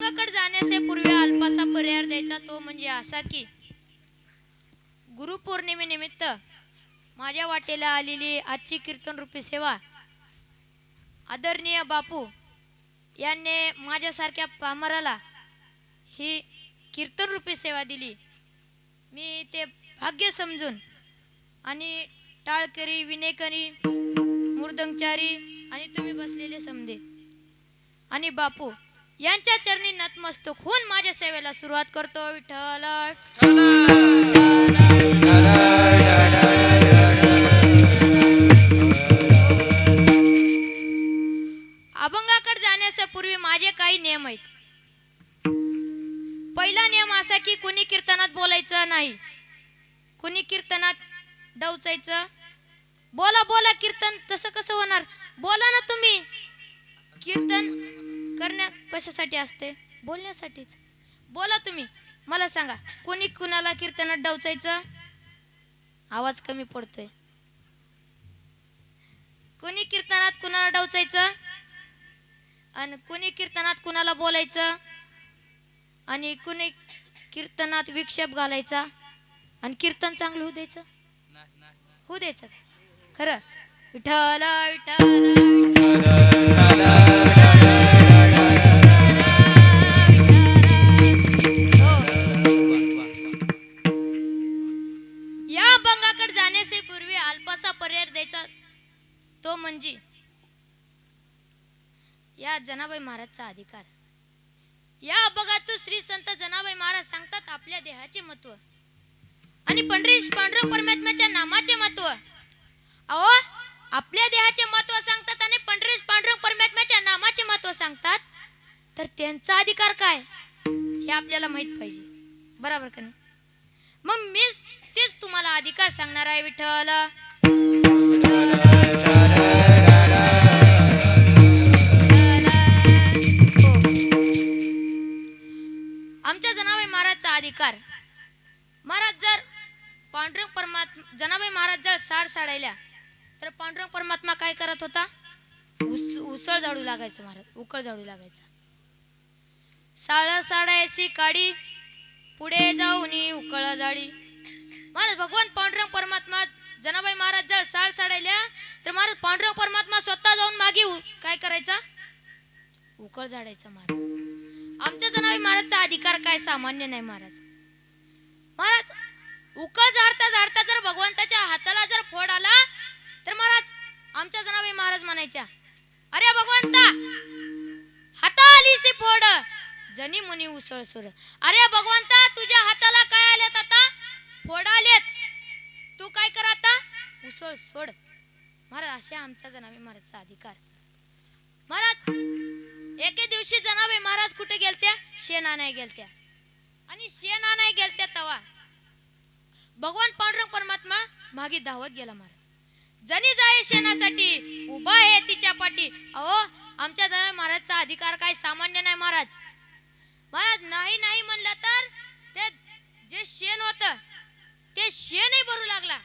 अभंगाकडे जाण्याचे पूर्वी अल्पासा पर्याय द्यायचा तो म्हणजे असा की गुरुपौर्णिमेनिमित्त माझ्या वाटेला आलेली आजची कीर्तन रूपी सेवा आदरणीय बापू यांनी माझ्यासारख्या पामराला ही कीर्तन रूपी सेवा दिली. मी ते भाग्य समजून आणि टाळकरी विनेकरी मृदंगचारी आणि तुम्ही बसलेले समधे आणि बापू यांच्या चरणी नतमस्तक होऊन माझ्या सेवेला सुरुवात करतो. विठ्ठल अभंगाकडे जाण्याच्या पूर्वी माझे काही नियम आहेत. पहिला नियम असा की कुणी कीर्तनात बोलायचं नाही, कुणी कीर्तनात डवचायचं. बोला बोला, कीर्तन तसं कसं होणार? बोला ना तुम्ही. कीर्तन करण्या कशासाठी असते? बोलण्यासाठीच. बोला तुम्ही. मला सांगा, कोणी कुणाला कीर्तनात डवचायचं? आवाज कमी पडतोय. कोणी कीर्तनात कुणाला डवचायचं आणि कोणी कीर्तनात कुणाला बोलायचं आणि कुणी कीर्तनात विक्षेप घालायचा आणि कीर्तन चांगलं होऊ द्यायचं? होऊ द्यायचं खरं? विठ्ठल या अभंगाकडे जाण्याचे पूर्वी अल्पासा पर्याय द्यायचा तो म्हणजे या जनाबाई महाराजचा अधिकार. या अभंगातून श्री संत जनाबाई महाराज सांगतात आपल्या देहाचे महत्व आणि पंढरीश पांडुरंग परमात्म्याच्या नामाचे महत्व. अहो, आपल्या देहाचे महत्व सांगतात आणि पंढरीश पांडुरंग परमात्म्याच्या नामाचे महत्व सांगतात, तर त्यांचा अधिकार काय हे आपल्याला माहित पाहिजे. बरोबर का नाही? मग मी तेच तुम्हाला अधिकार सांगणार आहे. विठ्ठल आमच्या जनाबाई महाराजचा अधिकार. महाराज जर पांडुरंग परमात्मा जनाबाई महाराज जर साडायल्या तर पांडुरंग परमात्मा काय करत होता? उसळ झाडू लागायचं. महाराज उकळ झाडू लागायचा. साडायची काडी पुढे जाऊन उकळ झाडी. महाराज भगवान पांडुरंग परमात्मा जनाबाई महाराज जर साडायल्या तर महाराज पांडुरंग परमात्मा स्वतः जाऊन मागे काय करायचा? उकळ झाडायचा. महाराज आमच्या जनाबाई महाराजचा अधिकार काय सामान्य नाही. महाराज उकळ झाडता झाडता जर भगवंताच्या हाताला जर फोड आला तर महाराज आमच्या जनाबाई महाराज म्हणायच्या, अरे भगवंता, हाता आलीसी फोड जनी मुनी उसळ सोड. अरे भगवंता, तुझ्या हाताला काय आलेत? आता फोड आलेत. तू काय कर आता? उसळ सोड. महाराज अशा आमच्या जनाबाई महाराजचा अधिकार. महाराज एके दिवशी जनाबाई महाराज कुठे गेलत्या? शेण आणाय गेलत्या. आणि शेण आणाय गेलत्या तवा भगवान पांडुरंग परमात्मा मागे धावत गेला. महाराज जनी जाय शेणासाठी उभा आहे तिच्या पाठी. अहो, आमच्या जनाबाई महाराजचा अधिकार काय सामान्य नाही. महाराज नाही नाही म्हणलं तर ते जे शेण होत ते शेणही भरू लागला.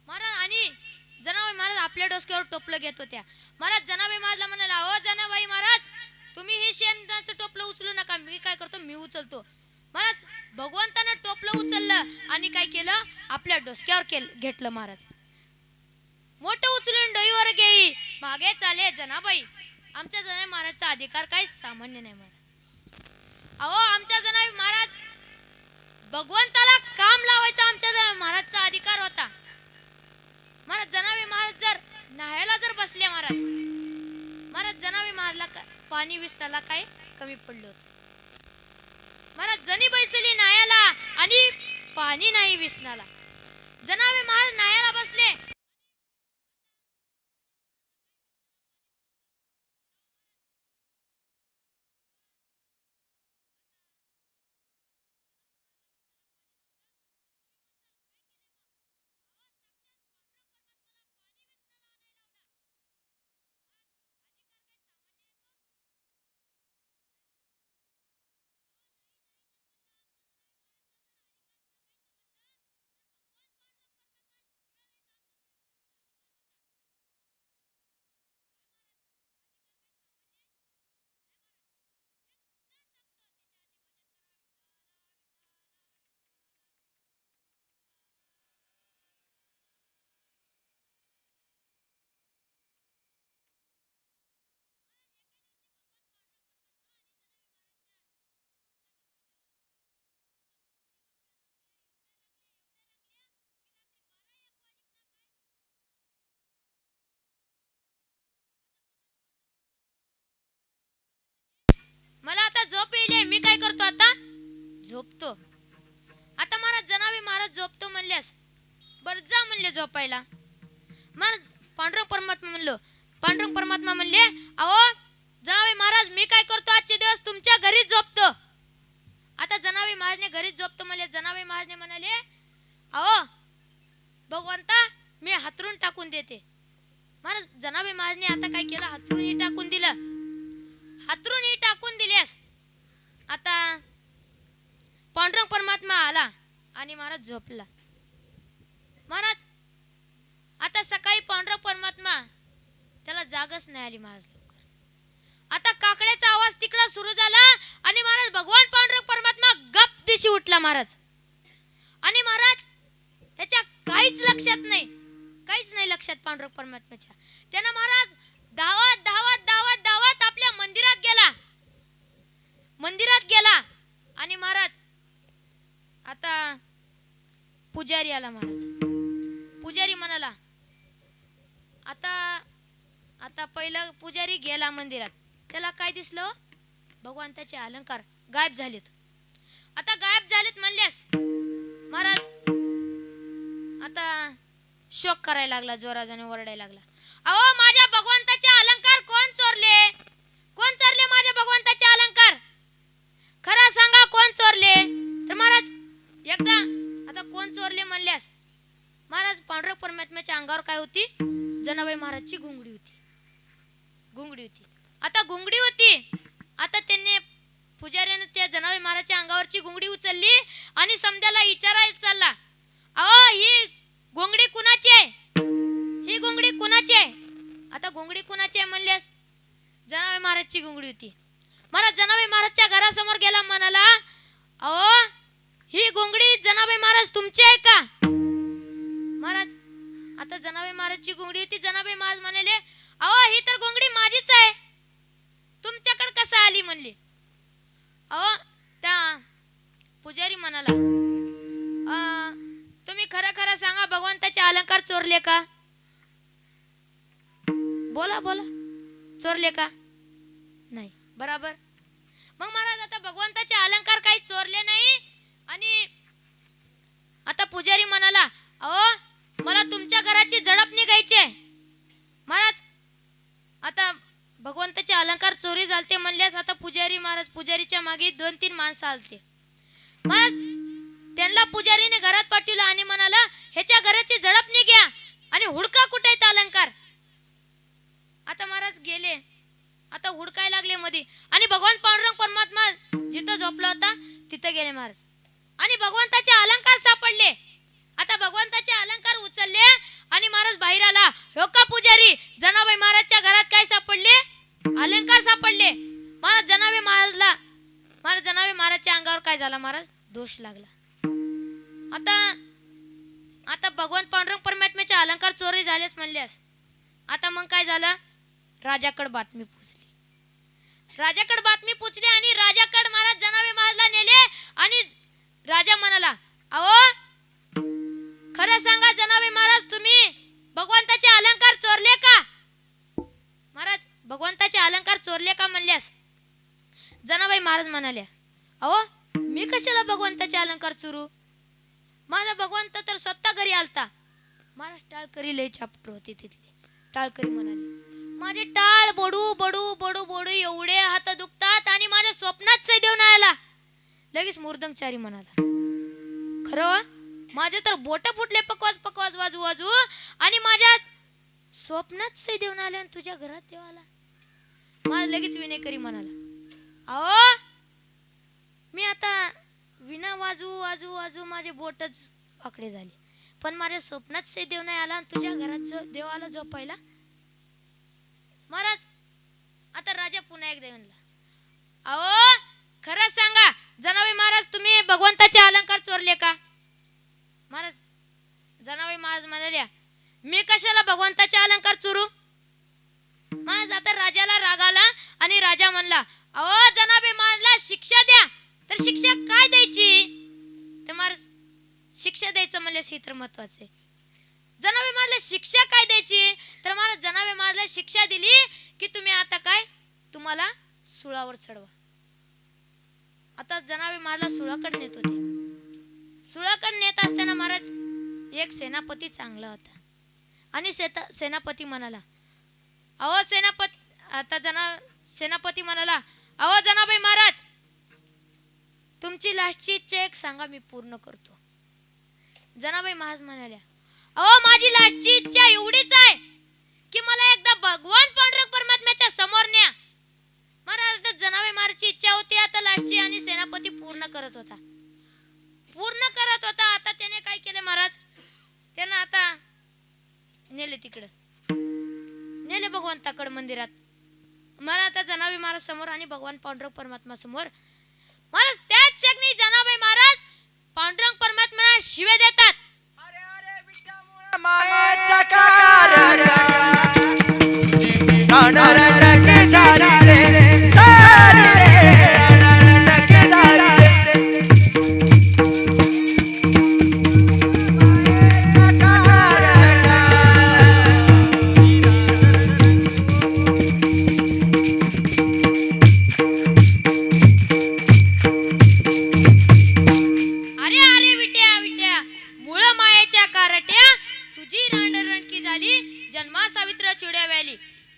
महाराज आणि जनाबाई महाराज आपल्या डोसक्यावर टोपलं घेत होत्या. महाराज जनाबाई महाराजला म्हणाला, अहो जनाबाई महाराज, तुम्ही हे शेणाचं टोपलं उचलू नका. मी काय करतो? मी उचलतो. महाराज भगवंतानं टोपलं उचललं आणि काय केलं? आपल्या डोसक्यावर घेतलं. महाराज मोठं उचलून डोईवर घेई मागे चाले जनाबाई. आमच्या जनाबाई महाराजचा अधिकार काही सामान्य नाही. महाराज अहो, आमच्या जनाबाई महाराज भगवंताला काम लावायचा आमच्या जनाबाई महाराजचा अधिकार होता. महाराज जनाबाई महाराज जर न्हायला जर बसले, महाराज जनाबाई महाराजला पाणी विसताला काय कमी पडलं होतं. महाराज जनी बैसली न्हायला आणि पाणी नाही विसनाला. जनाबाई महाराज न्हायला बसले, राहिले, मी काय करतो आता? झोपतो. आता महाराज जनावे महाराज झोपतो म्हणल्यास बर जा म्हणले झोपायला. महाराज पांडुरंग परमात्मा म्हणले अहो जनावे महाराज मी काय करतो आजचे दिवस तुमच्या घरीच झोपतो. आता जनावे महाराजने घरीच झोपतो म्हणले. जनावे महाराजने म्हणाले अहो भगवंता मी हातरून टाकून देते. महाराज जनावे महाराजने आता काय केलं? हातरून टाकून दिलं. हातरून टाकून दिल्यास आता पांडुरंग परमात्मा आला आणि महाराज झोपला. महाराज आता सकाळी पांडुरंग परमात्मा त्याला जागच नाही आली महाराज लवकर. आता काकड्याचा आवाज तिकडं सुरू झाला आणि महाराज भगवान पांडुरंग परमात्मा गप दिशी उठला महाराज. आणि महाराज त्याच्या काहीच नाही लक्षात पांडुरंग परमात्म्याच्या. त्यानं महाराज धावत धावत धावत धावत आपल्या मंदिरात गेला आणि महाराज आता पुजारी आला. महाराज पुजारी म्हणाला आता पहिलं पुजारी गेला मंदिरात. त्याला काय दिसलं? भगवंताचे अलंकार गायब झालेत. आता गायब झालेत म्हणल्यास महाराज आता शोक करायला लागला, जोराने ओरडायला लागला अहो माझ्या भगवंताचे अलंकार कोण चोरले? कोण चोरले माझ्या भगवंताचे अलंकार? खरं सांगा कोण चोरले? तर महाराज एकदा आता कोण चोरले म्हणल्यास महाराज पांडुरंग परमात्म्याच्या अंगावर काय होती? जनाबाई महाराजची घुंगडी होती. आता घुंगडी होती. आता त्यांनी पुजाऱ्याने त्या जनाबाई महाराजच्या अंगावरची घुंगडी उचलली आणि समद्याला विचारायला चालला अहो ही घुंगडी कुणाची आहे? ही घुंगडी कुणाची आहे? आता घुंगडी कुणाची आहे म्हणल्यास जनाबाई महाराजची घुंगडी होती. महाराज जनाबाई महाराजच्या घरासमोर गेला, म्हणाला अहो ही घुंगडी जनाबाई महाराज तुमची आहे का? महाराज आता जनाबाई महाराजची घुंगडी होती. जनाबाई महाराज म्हणाले अहो ही तर घुंगडी माझीच आहे, तुमच्याकडे कसा आली म्हणली. अहो त्या पुजारी म्हणाला तुम्ही खरं खरं सांगा भगवंताचे अलंकार चोरले का? बोला चोरले का? नाही. बराबर. मग महाराज आता भगवंताचे अलंकार काही चोरले नाही. आणि आता पुजारी म्हणाला अहो मला तुमच्या घराची झडप निघायची आहे. महाराज आता भगवंताचे अलंकार चोरी झालते म्हणल्यास आता पुजारीच्या मागे 2-3 माणसं आलते. महाराज त्यांना पुजारीने घरात पाठवलं आणि म्हणाला ह्याच्या घराची झडप निघ्या आणि हुडका कुठे आहेत अलंकार. आता महाराज गेले. आता हुडकाय लागले मध्ये आणि भगवान पांडुरंग परमात्मा जिथं झोपला होता तिथं गेले महाराज आणि भगवंताचे अलंकार सापडले. आता भगवंताचे अलंकार उचलले आणि महाराज बाहेर आला. हो का पुजारी जनाबाई महाराजच्या घरात काय सापडले? अलंकार सापडले. महाराज जनाबाई महाराजच्या अंगावर काय झाला? महाराज दोष लागला. आता भगवान पांडुरंग परमात्म्याचे अलंकार चोरी झालेच म्हणल्यास आता मग काय झालं? राजाकडे बातमी पोचली आणि राजाकडे महाराज जनाबाई महाराजला नेले आणि राजा म्हणाला अहो खरं सांगा जनाबाई महाराज तुम्ही भगवंताचे अलंकार चोरले का? महाराज भगवंताचे अलंकार चोरले का म्हणल्यास जनाबाई महाराज म्हणाल्या अहो मी कशाला भगवंताचे अलंकार चोरू? माझा भगवंत तर स्वतः घरी आलता. महाराज टाळकरी लय चापट होते तिथले. टाळकरी म्हणाले माझे टाळ बडू बडू बडू बडू एवढे हात दुखतात आणि माझ्या स्वप्नात सैदेव नाही आला. लगेच मुर्दंगचारी म्हणाला खरं माझे तर बोट फुटले पकवाज वाजू आणि माझ्या स्वप्नात सैदेव नाही आला आणि तुझ्या घरात देव आला. मला लगेच विनयकरी म्हणाला अहो मी आता विना वाजू माझे बोटच आकडे झाले पण माझ्या स्वप्नात सैदेव नाही आला आणि तुझ्या घरात देव आला झोपायला. महाराज आता राजा पुन्हा एकदा म्हणला अहो खरं सांगा जनाबाई महाराज तुम्ही भगवंताचे अलंकार चोरले का? महाराज जनाबाई महाराज म्हणाल्या मी कशाला भगवंताचे अलंकार चोरू? महाराज आता राजाला राग आला आणि राजा म्हणला अहो जनाबाई महाराजला शिक्षा द्या. तर शिक्षा काय द्यायची? तर महाराज शिक्षा द्यायचं म्हणले हे तर महत्वाचं आहे. जनाबाई महाराजला शिक्षा काय द्यायची? तर महाराज जनाबाई महाराजला शिक्षा दिली की तुम्ही आता काय तुम्हाला सुळावर चढवा. आता जनाबे महाराज सुळाकडे नेत होते. सुळाकडे नेत असताना महाराज एक सेनापती चांगला होता आणि सेनापती म्हणाला, अहो सेनापती, आता सेनापती म्हणाला, अहो जनाबाई महाराज, तुमची लास्टची इच्छा एक सांगा, मी पूर्ण करतो. जनाबाई महाराज म्हणाल्या, अहो माझी लास्टची इच्छा एवढीच आहे की मला एकदा भगवान पांडुरंग परमात्म्याच्या समोर न्या. महाराज जनाबाई महाराजची इच्छा होती आता लास्टची आणि सेनापती पूर्ण करत होता. आता त्याने काय केले महाराज, त्यानं आता नेले तिकडे, नेले भगवंताकडे मंदिरात. मला आता जनाबाई महाराज समोर आणि भगवान पांडुरंग परमात्मा समोर. महाराज त्याच क्षणी जनाबाई महाराज पांडुरंग परमात्म्याला शिवे देतात. मायेच्या कारण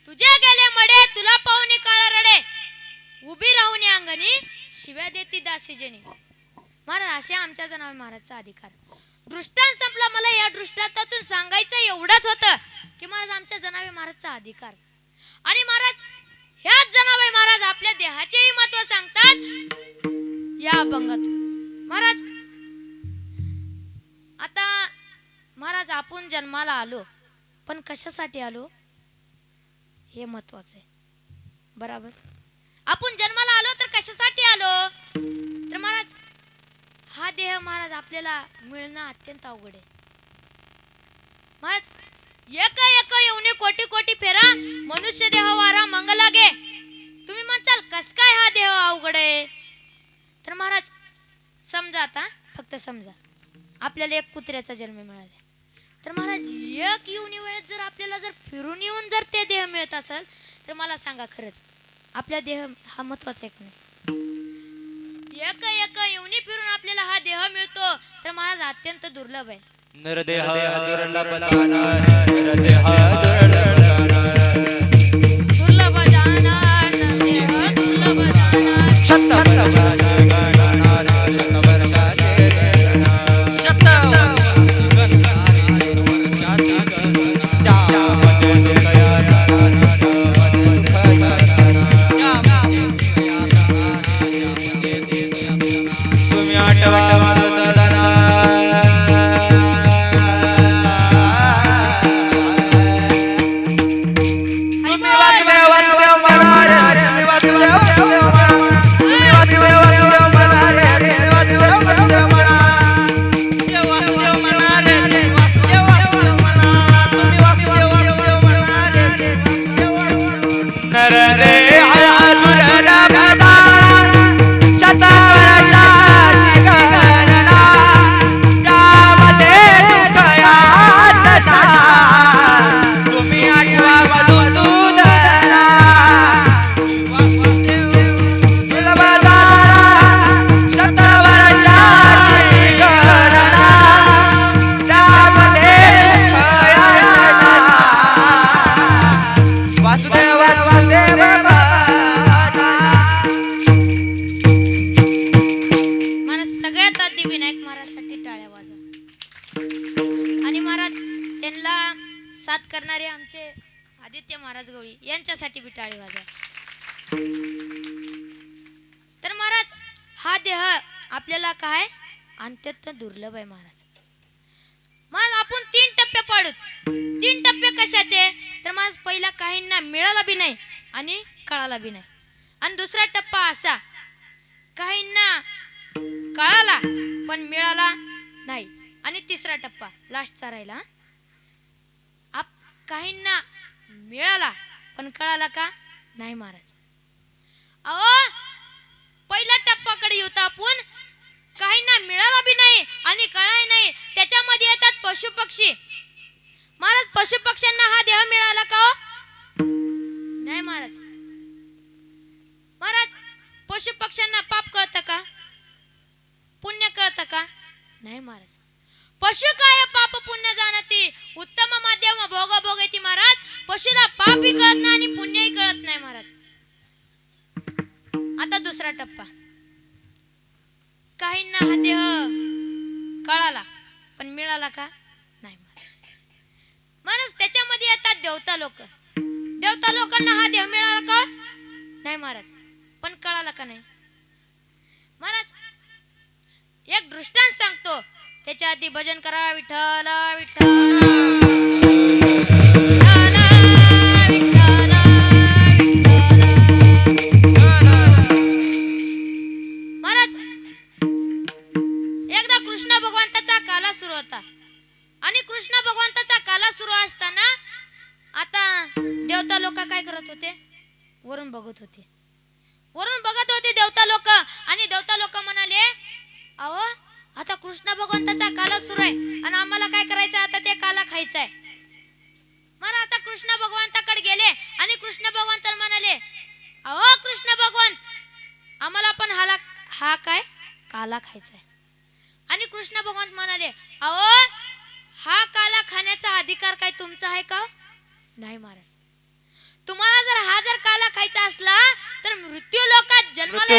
तुझे गेले मडे तुला पाहुणे काळ रडे, उभी राहून अंगणी शिव्या देती दासीजनी. महाराज अशा आमच्या जनाबाई महाराजचा अधिकार. दृष्टांत संपला. मला या दृष्टांतातून सांगायचं एवढंच होतं की महाराज आमच्या जनाबाई महाराजचा अधिकार. आणि महाराज ह्याच जनाबाई महाराज आपल्या देहाचेही महत्व सांगतात या अभंगातून. महाराज आता महाराज आपण जन्माला आलो पण कशासाठी आलो हे महत्वाचं आहे. बराबर, आपण जन्माला आलो तर कशासाठी आलो, तर महाराज हा देह महाराज आपल्याला मिळणं अत्यंत अवघड आहे. महाराज एक एक येऊनी कोटी कोटी फेरा मनुष्य देह वारा मंग लागे. तुम्ही म्हणताल कस काय हा देह अवघड आहे, तर महाराज समजा, आता फक्त समजा आपल्याला एक कुत्र्याचा जन्म मिळाला, तर महाराज एक येऊनी वेळेत जर आपल्याला जर फिरून येऊन जर ते देह मिळत असेल तर मला सांगा खरंच आपला देह हा महत्वाचा आहे का नाही. एक एक येऊनी फिरून आपल्याला हा देह मिळतो तर महाराज अत्यंत दुर्लभ आहे. नरदेह दुर्लभ जाणार, नरदेह दुर्लभ जाणार, दुर्लभ जाणार, नरदेह दुर्लभ जाणार. शतवर्षाचे गणनार, शतवर्षाचे गणनार, शतवर्षाचे त्यामध्ये दुःख यातना, त्यामध्ये दुःख यातना. तुम्ही आठवा मधुसूदना, तुम्ही वासुदेव वासुदेव म्हणा रे, तुम्ही वासुदेव वासुदेव म्हणा, तुम्ही वासुदेव वासुदेव म्हणा रे, तुम्ही वासुदेव वासुदेव म्हणा, तुम्ही वासुदेव म्हणा रे, तुम्ही वासुदेव वासुदेव म्हणा, तुम्ही वासुदेव वासुदेव म्हणा रे, तुम्ही वासुदेव. नरदेह दुर्लभ जाणार, शतवर्षाची गणना, त्यामध्ये दुःख यातना. तुम्ही आठवा मधुसूदना, दुर्लभ जाणार, शतवर्षाची गणना, त्यामध्ये दुःख यातना. वासुदेव वासुदेव म्हणा. मला सगळ्यात आधी विनायक महाराजसाठी टाळ्या वाजवा. आणि महाराज त्यांना साथ करणारे आमचे आदित्य महाराज गवळी यांच्यासाठी बी टाळी वाजवा. तर महाराज हा देह आपल्याला काय अत्यंत दुर्लभ आहे. महाराज मग आपण 3 टप्पे पाडू. 3 टप्पे कशाचे, तर महाराज पहिला काहींना मिळाला बी नाही आणि कळाला बी नाही, आणि दुसरा टप्पा असा काहींना कळाला पण मिळाला नाही, आणि तिसरा टप्पा लास्टचा राहिला काहींना मिळाला पण कळाला का नाही. महाराज अहो पहिला टप्पाकडे येऊ तर आपण काहींना मिळाला बी नाही आणि कळाय नाही, त्याच्यामध्ये येतात पशु पक्षी. महाराज पशु पक्ष्यांना हा देह मिळाला का हो? नाही महाराज. महाराज पशु पक्ष्यांना पाप कळतं का? पुण्य कळतं का? नाही महाराज. पशु काय पाप पुण्य जाणती, उत्तम माध्यम भोग भोगती महाराज. पशुला पापही कळत नाही आणि पुण्यही कळत नाही महाराज. आता दुसरा टप्पा. काहींना हा देह कळाला पण मिळाला का? नाही महाराज. त्याच्यामध्ये येतात देवता लोक. देवता लोकांना हा देह मिळाला का? नाही महाराज. पण कळाला का? नाही महाराज. एक दृष्टांत सांगतो, त्याच्या आधी भजन करा. विठ्ठल विठ्ठल विठ्ठल महाराज. एकदा कृष्ण भगवंताचा काला सुरू होता आणि कृष्ण भगवंताचा काला सुरू असताना आता देवता लोक काय करत होते? वरून बघत होते. वरून बघत होते देवता लोक. आणि देवता लोक म्हणाले, अहो आता कृष्ण भगवंताचा काला सुरू आहे आणि आम्हाला काय करायचं? आता ते काला खायचंय. मला आता कृष्ण भगवंताकडे गेले आणि कृष्ण भगवंत म्हणाले, अहो कृष्ण भगवंत, आम्हाला पण हा काय काला खायचा आहे. आणि कृष्ण भगवंत म्हणाले, अहो हा काला खाण्याचा अधिकार काय तुमचा आहे का? नाही महाराज. तुम्हाला जर काला खायचा असला तर मृत्यू लोकात जन्माला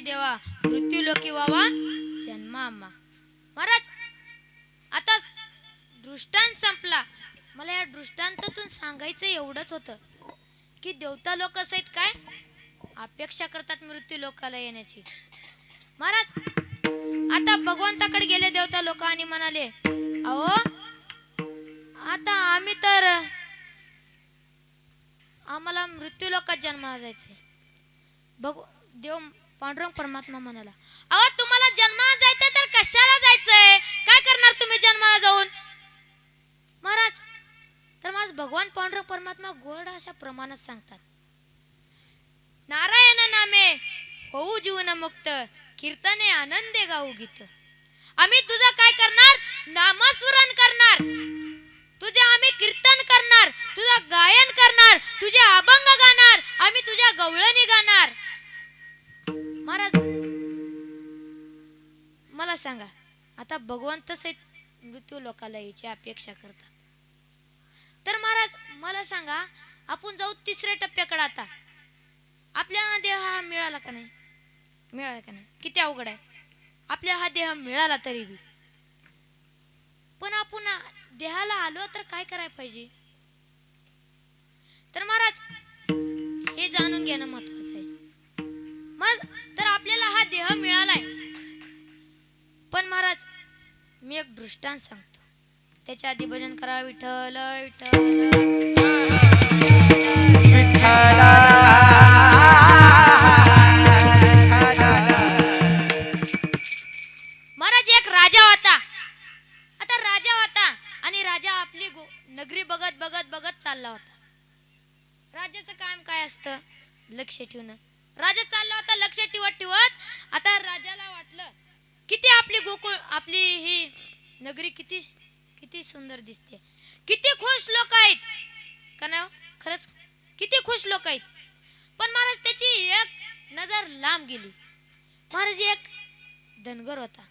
देवा मृत्यू लोकी व्हावा जन्मा आम्हा. महाराज आता दृष्टांत संपला. मला या दृष्टांतातून सांगायचं एवढंच होतं की देवता लोक असे आहेत काय अपेक्षा करतात मृत्यू लोकाला येण्याची. महाराज आता भगवंताकडे गेले देवता लोक आणि म्हणाले, अहो आता आम्ही तर आम्हाला मृत्यू लोकात जन्माला जायचंय. देव पांडुरंग परमात्मा म्हणाला, अहो तुम्हाला जन्माला जायचंय तर कशाला जायचंय? काय करणार तुम्ही जन्माला जाऊन? महाराज तर माझ भगवान पांडुरंग परमात्मा गोड अशा प्रमाणात सांगतात, नारायण नामे होऊ जीवन मुक्त, कीर्तने आनंदे गाऊ गीत. आम्ही तुझं काय करणार? नामस्मरण करणार, तुझे आम्ही कीर्तन करणार, तुझं गायन करणार, तुझे अभंग गाणार, आम्ही तुझ्या गवळणी गाणार. महाराज मला सांगा आता भगवंत सहित मृत्यू लोकाला याची अपेक्षा करतात तर महाराज मला सांगा आपण जाऊ तिसऱ्या टप्प्याकडे. आता आपल्या देह हा मिळाला का नाही? मिळाला का नाही? किती अवघड आहे. आपल्या हा देह मिळाला तरी बी पण आपण देहाला आलो तर काय करायला पाहिजे? तर महाराज हे जाणून घेणं महत्वाचं आहे. मग तर आपल्याला हा देह मिळालाय पण महाराज मी एक दृष्टांत सांगतो, त्याच्या आधी भजन करा. विठ्ठल विठ्ठल महाराज एक राजा होता. आता राजा होता आणि राजा आपली नगरी बघत बघत बघत चालला होता. राजाचं काम काय असतं? लक्ष ठेवणं. राजा चालला होता लक्ष ठेवत ठेवत. आता राजाला वाटलं किती आपली गोकुळ आपली ही नगरी किती किती सुंदर दिसते, किती खुश लोक आहेत का ना? खरंच किती खुश लोक आहेत. पण महाराज त्याची एक नजर लांब गेली. महाराज एक धनगर होता.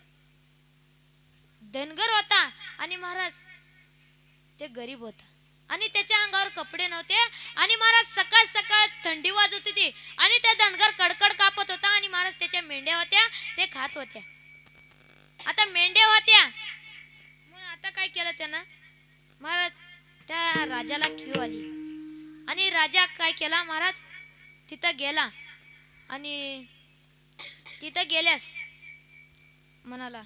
धनगर होता आणि महाराज ते गरीब होता आणि त्याच्या अंगावर कपडे नव्हते आणि महाराज सकाळ सकाळ थंडी वाजत होती आणि त्या धनगर कडकड कापत होता आणि महाराज त्याच्या मेंढ्या होत्या ते खात होत्या. आता मेंढ्या होत्या मग आता काय केलं त्यानं महाराज त्या राजाला खीळ आली आणि राजा काय केला महाराज तिथं गेला आणि तिथं गेल्यास म्हणाला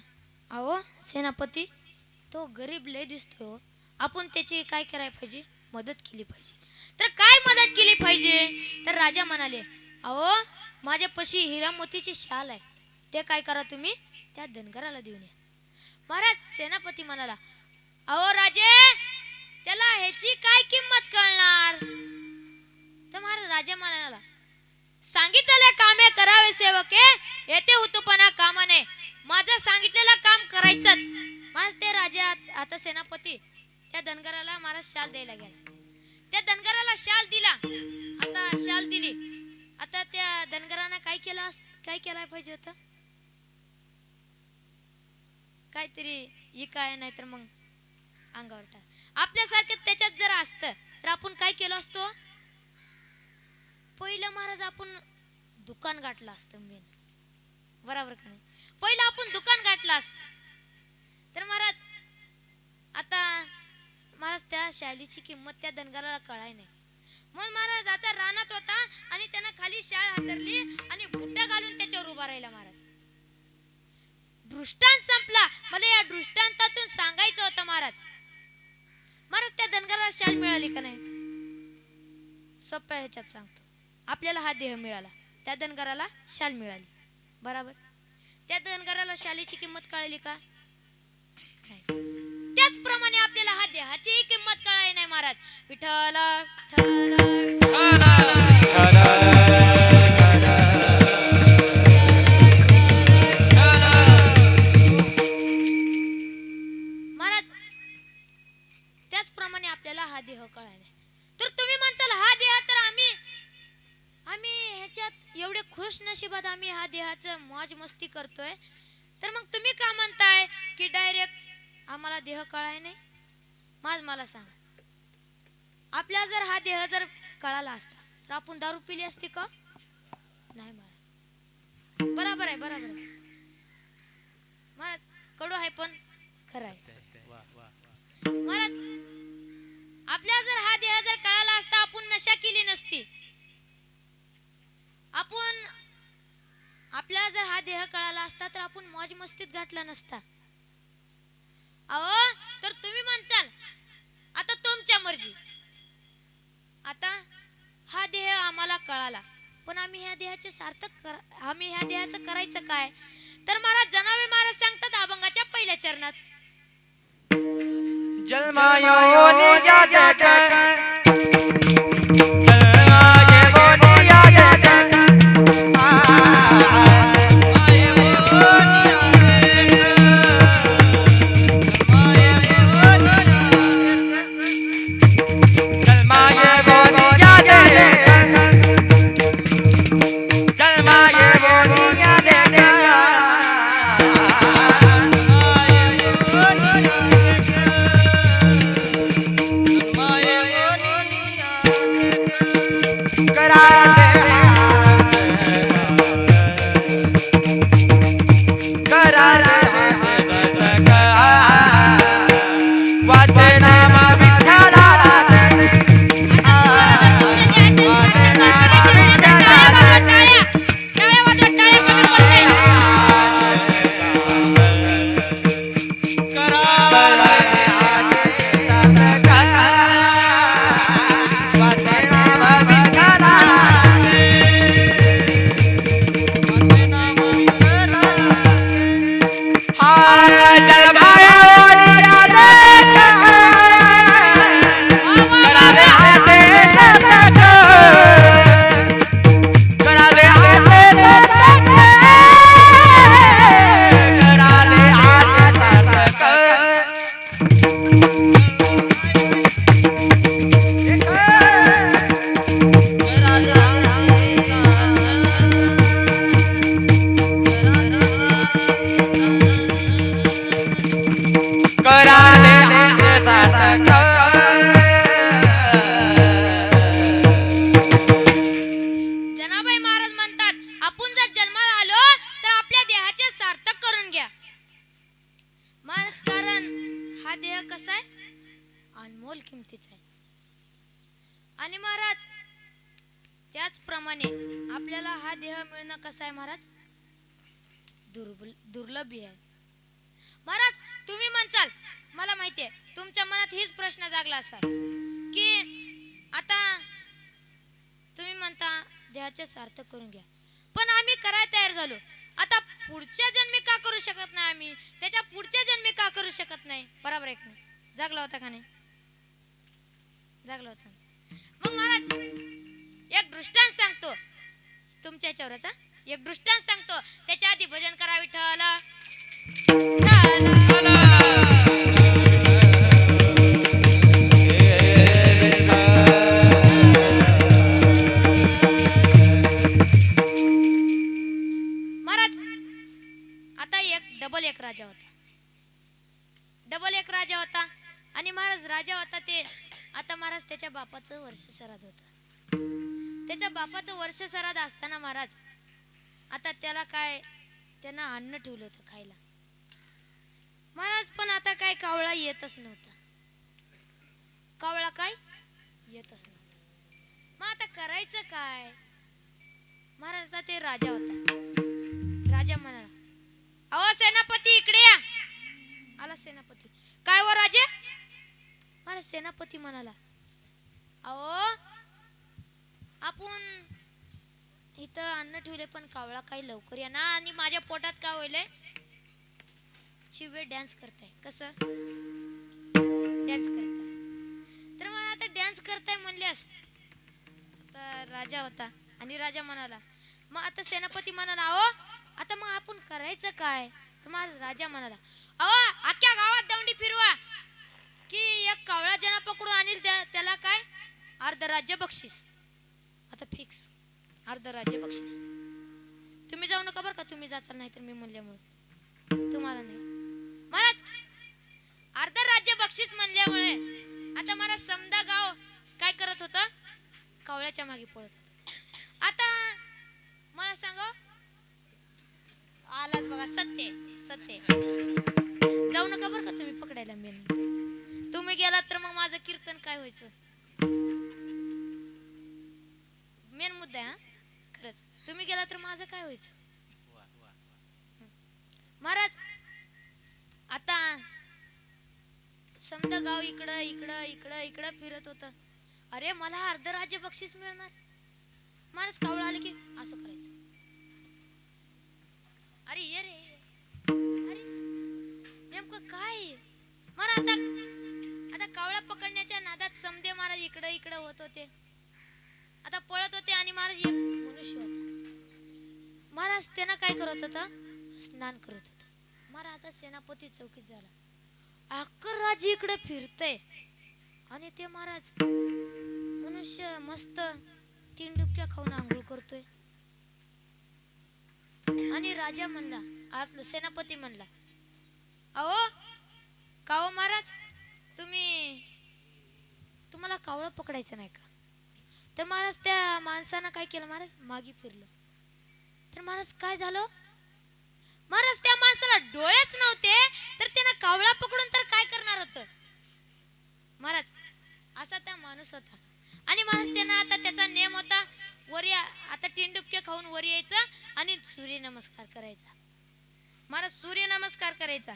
अहो सेनापती तो गरीब लय दिसतो हो. आपण त्याची काय करायला पाहिजे मदत केली पाहिजे. तर काय मदत केली पाहिजे तर राजा म्हणाले अहो माझ्यापाशी हिरा मोतीची शाल आहे ते काय करा तुम्ही त्या धनगराला देऊन या. महाराज सेनापती म्हणाला अहो राजे त्याला ह्याची काय किंमत कळणार. तर महाराज राजा म्हणाला सांगितलेले कामे करावे सेवके येते हुतूपणा कामा नये. माझं सांगितलेलं काम करायचंच. महाराज ते राजा आता सेनापती त्या धनगराला महाराज शाल द्यायला गेला. त्या धनगराला शाल दिला. आता शाल दिली. आता त्या धनगरानं काय केलं काय केलं पाहिजे होतं काहीतरी इकाय नाही तर मग अंगावर टाक. आपल्यासारखं त्याच्यात जर असतं तर आपण काय केलं असतो पहिलं महाराज आपण दुकान गाठलं असतं मेन बरोबर का नाही. पहिलं आपण दुकान गाठलं असतं तर महाराज आता महाराज त्या शालीची किंमत त्या धनगराला कळाय नाही. म्हणून महाराज आता रानात होता आणि त्यानं खाली शाळ हातरली आणि बुट्टा घालून त्याच्यावर उभा राहिला. महाराज दृष्टांत संपला. मला या दृष्टांतातून सांगायचं होतं महाराज त्या धनगराला शाल मिळाली का नाही सोप्या ह्याच्यात सांगतो. आपल्याला हा देह मिळाला त्या धनगराला शाल मिळाली बरोबर. त्या धनगराला शालीची किंमत कळली का त्याचप्रमाणे आपल्याला हा देहाची किंमत कळाली नाही. महाराज विठ्ठल महाराज त्याचप्रमाणे आपल्याला हा देह कळाला नाही. तर तुम्ही म्हणताल हा देह तर आम्ही ह्याच्यात एवढे खुश नशिबात आम्ही हा देहाचं मौज मस्ती करतोय तर मग तुम्ही का म्हणताय की डायरेक्ट आम्हाला देह कळाय नाही. मला सांगा आपल्याला जर हा देह जर कळाला असता तर आपण दारू पिली असती का नाही महाराज. बरोबर आहे बरोबर आहे महाराज कडू आहे पण खरं आहे महाराज. आपल्याला जर हा देह जर कळाला असता आपण नशा केली नसती. आपण आपल्याला जर हा देह कळाला असता तर आपण मौज मस्तीत घातला नसता. अहो तर तुम्ही म्हणचाल आता तुमच्या मर्जी. आता हा देह आम्हाला कळाला पण आम्ही ह्या देहाचे सार्थक आम्ही ह्या देहाचं करायचं काय तर महाराज जनावे महाराज सांगतात अभंगाच्या पहिल्या चरणात जन्मायोनी याद हा देह कसा आहे? अनमोल किमतीचा आहे. आणि महाराज त्याचप्रमाणे आपल्याला हा देह मिळणं कसं आहे महाराज? दुर्लभ आहे. महाराज तुम्ही म्हणचाल, मला माहितीये तुमच्या मनात हीच प्रश्न जागला असाल की आता तुम्ही म्हणता देहाचे सार्थक करून घ्या, पण आम्ही करायला तयार झालो, आता पुढच्या जन्मी का करू शकत नाही? आम्ही त्याच्या पुढच्या जन्मी का करू शकत नाही? बरोबर आहे का नाही? जागला होता का नाही? जागला होता. मग महाराज एक दृष्टांत सांगतो तुमच्या ह्याच्यावरचा, एक दृष्टांत सांगतो. त्याच्या आधी भजन करा विठ्ठल. महाराज आता एक राजा होता. डबल एक राजा होता. आणि महाराज राजा होता ते, आता महाराज त्याच्या बापाचं वर्ष श्राद्ध होतं. त्याच्या बापाचं वर्ष श्राद्ध असताना महाराज आता त्याला काय, त्यानं अन्न ठेवलं होतं खायला महाराज. पण आता काय कावळा येतच नव्हता. कावळा काय येतच नव्हता. मग आता करायचं काय? महाराज आता ते राजा होता. राजा म्हणाला, अहो सेनापती इकडे या. आला सेनापती. काय व राजे? मला सेनापती म्हणाला, अहो आपण इथं अन्न ठेवले पण कावळा काही लवकर या ना, आणि माझ्या पोटात काय होईल? चिवे डान्स करताय. कसं डान्स करताय? तर मला आता डान्स करताय म्हणल्यास तर राजा होता. आणि राजा म्हणाला, मग आता सेनापती म्हणाला, अहो आता मग आपण करायचं काय? तर माझा राजा म्हणाला, अहो अख्ख्या गावात दौंडी फिरवा की एक कावळा ज्यांना पकडून आणील त्याला काय अर्ध राज्य बक्षीस. आता फिक्स अर्ध राज्य बक्षीस. तुम्ही जाऊ नका बरं का, तुम्ही जाचाल नाही तर मी म्हणल्यामुळे तुम्हाला नाही. महाराज अर्ध राज्य बक्षीस म्हणल्यामुळे आता मला समजा गाव काय करत होतं? कावळ्याच्या मागे पळत होत. आता मला सांगा, आलाच बघा सत्य सत्य. जाऊ नका बरं का तुम्ही पकडायला. मेन तुम्ही गेलात तर मग माझं कीर्तन काय व्हायचं? मेन मुद्दा आहे हा. खरंच तुम्ही गेला तर माझं काय व्हायचं? महाराज आता समजा गाव इकडं इकडं इकडं इकडं फिरत होतं. अरे मला अर्ध राज्य बक्षीस मिळणार. महाराज कावळा आले की असं करायचं. अरे ये रे, अरे नेमकं काय? मला आता कावळा पकडण्याच्या नादात समदे महाराज इकडं इकडं होत होते. आता पळत होते आणि महाराज एक मनुष्य होता. महाराज त्यानं काय करत होता? स्नान करत होता. महाराज आता सेनापती चौकीत झाला. अख्खं राज्य इकडे फिरतय आणि ते महाराज मनुष्य मस्त 3 डुबक्या खाऊन आंघोळ करतोय. आणि राजा म्हणला, आपला सेनापती म्हणला, अहो काव महाराज तुम्हाला कावळा पकडायचं नाही का? तर महाराज त्या माणसानं काय केलं? महाराज मागे फिरलं. तर महाराज काय झालं? महाराज त्या माणसाला डोळेच नव्हते, तर त्यानं कावळा पकडून तर काय करणार होतं? महाराज असा त्या माणूस होता. आणि महाराज त्यानं आता त्याचा नेम होता वर आता 3 डुबके खाऊन वर यायचं आणि सूर्य नमस्कार करायचा. महाराज सूर्य नमस्कार करायचा.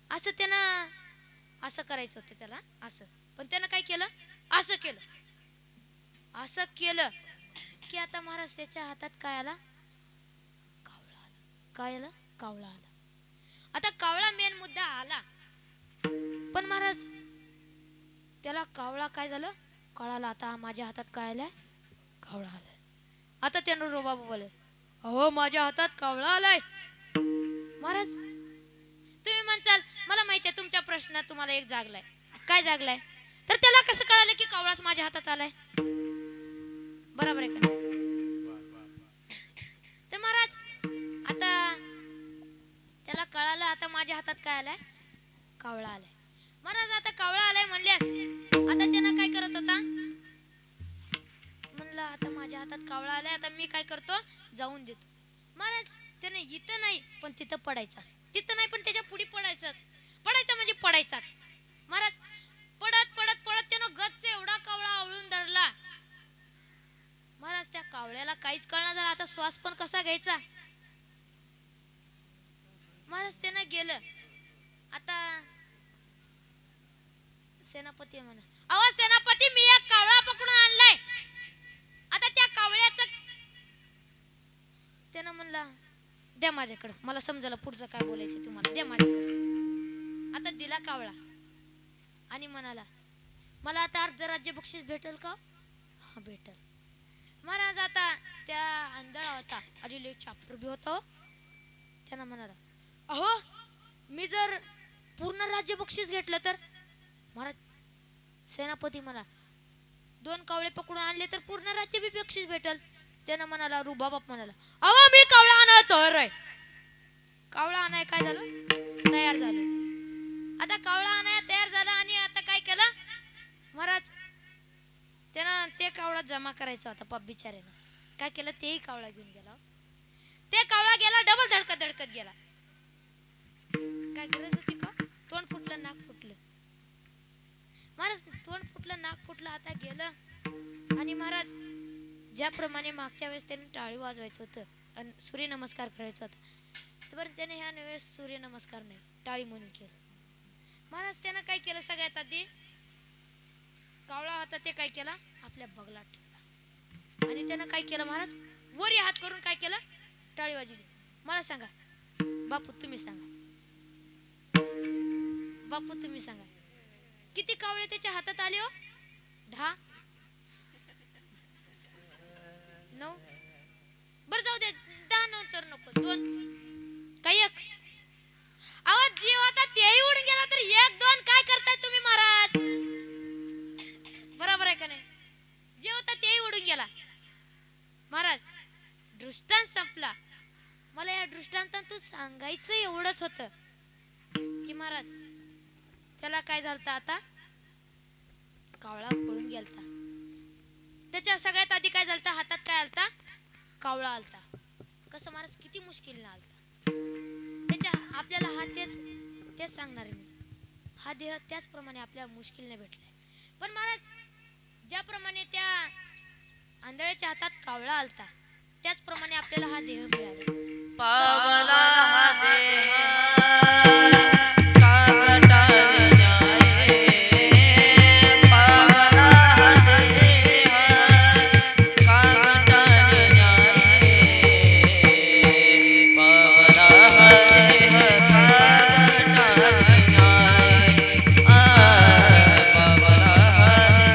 असं त्यानं असं करायचं होतं त्याला असं. पण त्यानं काय केलं? असं केलं. असं केलं की आता महाराज त्याच्या हातात काय आला? कावळा आला. काय आला? कावळा आला. आता कावळा मेन मुद्दा आला. पण महाराज त्याला कावळा काय झालं कळालं. आता माझ्या हातात काय आलाय? कावळा आलाय. आता त्यानं रोबाब बोलले, अहो माझ्या हातात कावळा आलाय. महाराज तुम्ही म्हणचाल, मला माहिती आहे तुमच्या प्रश्नात तुम्हाला एक जागलाय. काय जागलाय? तर त्याला कसं कळालं की कावळाच माझ्या हातात आलाय? बरोबर आहे का? तर महाराज आता त्याला कळालं आता माझ्या हातात काय आलाय? कावळा आलाय. महाराज आता कावळा आलाय म्हणल्यास आता त्यानं काय करत होता? म्हणलं आता माझ्या हातात कावळा आलाय, आता मी काय करतो? जाऊन देतो. महाराज त्याने इथं नाही पण तिथं पडायचाच. तिथं नाही पण त्याच्या पुढे पडायचाच. पडायचा म्हणजे पडायचाच. महाराज पडत पडत पडत त्यानं गच्च एवढा कावळा आवळून धरला. महाराज त्या कावळ्याला काहीच कळणार झालं आता श्वास पण कसा घ्यायचा. महाराज त्यानं गेलं. आता सेनापती म्हणा, अहो सेनापती मी एक कावळा पकडून आणलाय. आता त्या कावळ्याचं त्यानं म्हणला द्या माझ्याकडे, मला समजायला पुढचं काय बोलायचं तुम्हाला, द्या माझ्याकडे. आता दिला कावळा आणि म्हणाला मला आता अर्ध राज्य बक्षीस भेटेल का. हा भेटेल. महाराज आता त्या आंधळा होता आणि लय चापटर बी होता हो. त्यानं म्हणाला अहो मी जर पूर्ण राज्य बक्षीस घेतलं तर. महाराज सेनापती म्हणा 2 कावळे पकडून आणले तर पूर्ण राज्य बी बक्षीस भेटल. त्यानं म्हणाला रुबाबाप म्हणाला अहो मी कावळा आणा तर आहे. कावळा आणाय काय झालं तयार झालं. आता कावळा आणाय तयार झाला आणि आता काय केलं महाराज त्यानं ते कावळा जमा करायचा होता पाप बिचाऱ्यानं. काय केलं तेही कावळा घेऊन गेला. ते कावळा गेला डबल धडकत धडकत गेला. काय गरज होती का. तोंड फुटलं नाक फुटलं. महाराज तोंड फुटलं नाक फुटलं आता गेलं. आणि महाराज ज्याप्रमाणे मागच्या वेळेस त्याने टाळी वाजवायचं होतं आणि सूर्यनमस्कार करायचा होता तर त्याने ह्या वेळेस सूर्यनमस्कार नाही टाळी म्हणून केलं. महाराज त्यानं काय केलं सगळ्यात आधी कावळा होता ते काय केला आपल्या बगलात ठेवला आणि त्यानं काय केलं महाराज वरी हात करून काय केलं टाळी वाजवली. मला सांगा बापू तुम्ही सांगा, बापू तुम्ही सांगा किती कावळे त्याच्या हातात आले हो. 10 9 बरं जाऊ दे 10 नंतर नको 2 काही एक. आवाज जीव होता तेही उडून गेला तर 1 2 काय करताय तुम्ही महाराज. बरोबर आहे का नाही. जे होता तेही उडून गेला. महाराज दृष्टांत संपला. मला या दृष्टांतातून सांगायचं एवढंच होतं की महाराज त्याला काय झालं आता कावळा पळून गेलता. त्याच्या सगळ्यात आधी काय झालं हातात काय आलता कावळा आलता. कसं महाराज किती मुश्किल आलता. त्याच्या आपल्याला हा तेच सांगणार आहे मी. हा देह त्याचप्रमाणे आपल्या मुश्किलने भेटलाय. पण महाराज ज्याप्रमाणे त्या आंधळ्याच्या हातात कावळा आलता त्याचप्रमाणे आपल्याला हा देह मिळाला. पावला हा देह कागदाने न्याये. पावला हा देह कागदाने न्याये. पावला हा देह कागदाने न्याये. पावला हा देह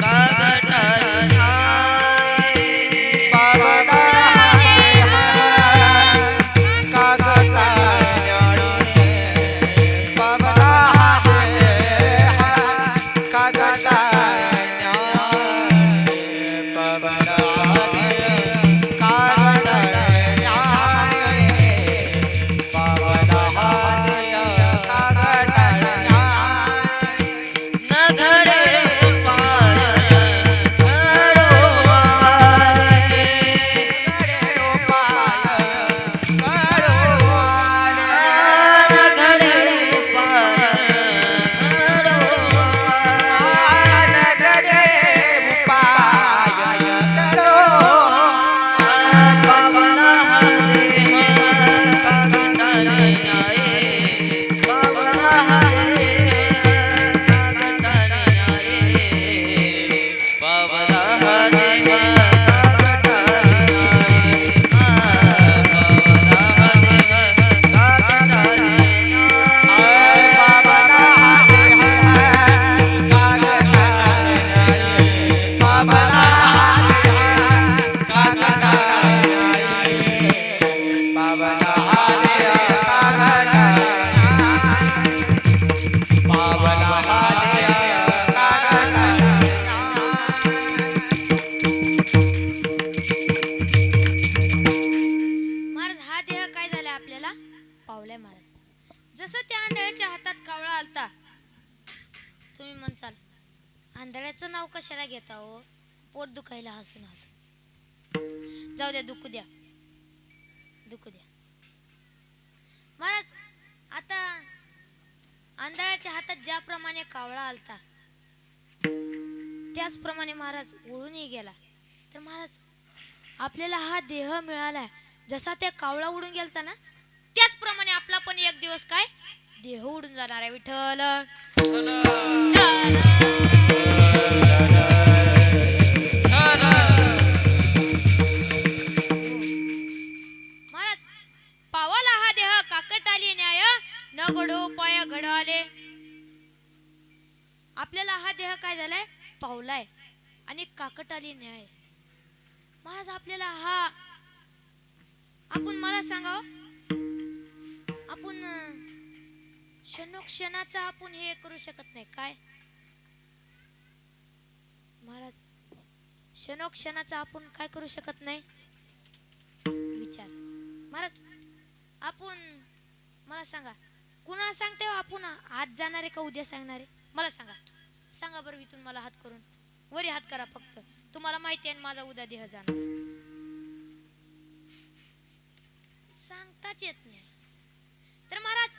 कागदाने न्याये. पावला आंधळ्याचं नाव कशाला घेता हो. पोट दुखायला हसून हसून. जाऊ द्या दुखू द्या दुखू द्या. महाराज आता आंधळ्याच्या हातात ज्याप्रमाणे कावळा आलता त्याचप्रमाणे महाराज उडूनही गेला. तर महाराज आपल्याला हा देह मिळालाय, जसा त्या कावळा उडून गेलता ना त्याचप्रमाणे आपला पण एक दिवस काय देह उडून जाणार आहे. विठ्ठल महाराज पावाला हा देह काकट आली न्याय न घडो पाय घड आले. आपल्याला हा देह काय झालाय पावलाय आणि काकट आली न्याय. महाराज आपल्याला हा आपण मला सांगाव आपण क्षणोक्षणाचा आपण हे करू शकत नाही काय महाराज क्षणोक्षणाचा आपण काय करू शकत नाही विचार. महाराज आपण मला सांगा कुणा सांगते आपण आज जाणार आहे का उद्या सांगणार आहे मला सांगा. सांगा बरं इथून मला हात करून वरी हात करा फक्त. तुम्हाला माहिती आहे माझा उद्या देह जाणार सांगताच येत नाही. तर महाराज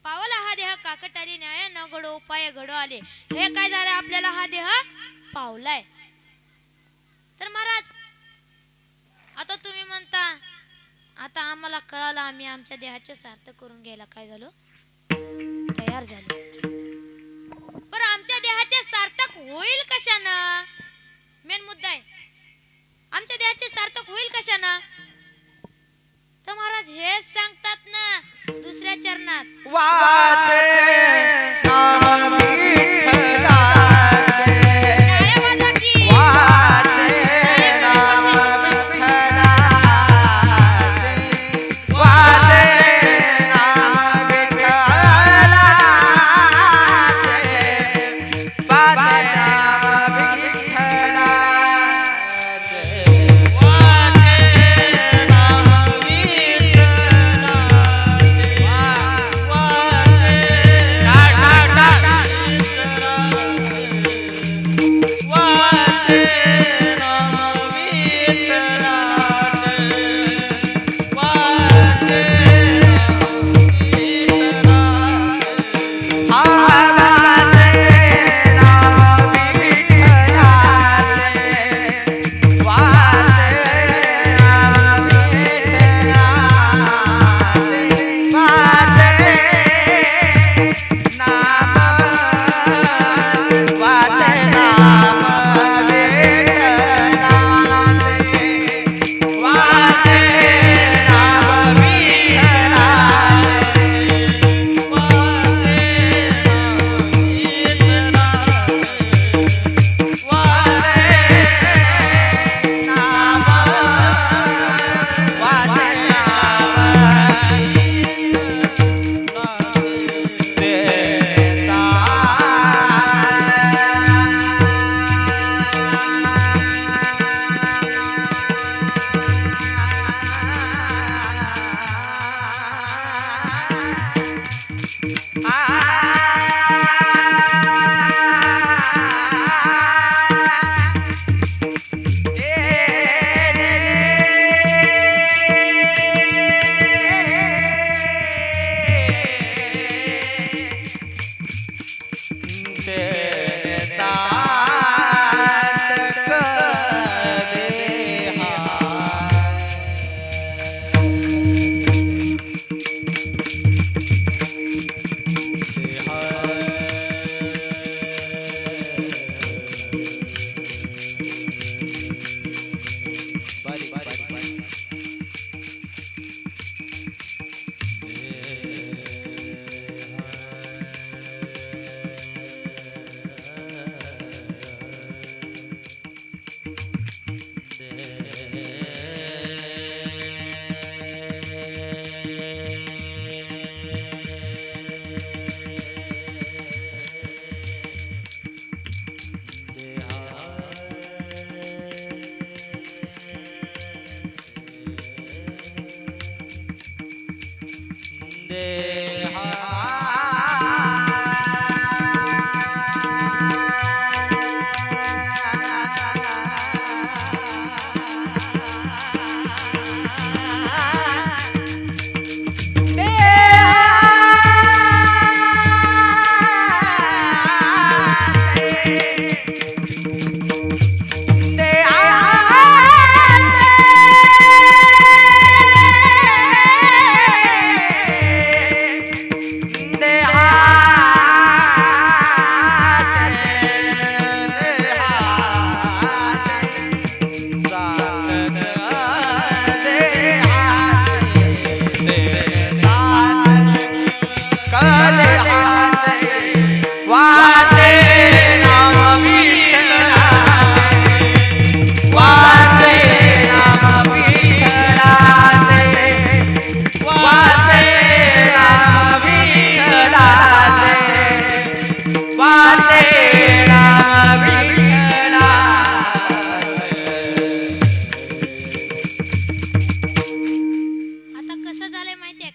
पावला हा देह काकट आली न्याय न घडो पाय घडो आले. हे काय झालं आपल्याला हा देह पावलाय. तर महाराज आता तुम्ही म्हणता आता आम्हाला कळालं आम्ही आमच्या देहाचे सार्थक करून घ्यायला काय झालो तयार झालो. पण आमच्या देहाचे सार्थक होईल कशानं मेन मुद्दा आहे. आमच्या देहाचे सार्थक होईल कशानं. तर महाराज हेच सांगतात ना दुसऱ्या चरणात वाचे नाम विठ्ठलाचे टाळ्या वाजवा की. वाचे नाम विठ्ठलाचे वाचे नाम विठ्ठलाचे वाचे नाम विठ्ठलाचे वाचे नाम विठ्ठलाचे वाचे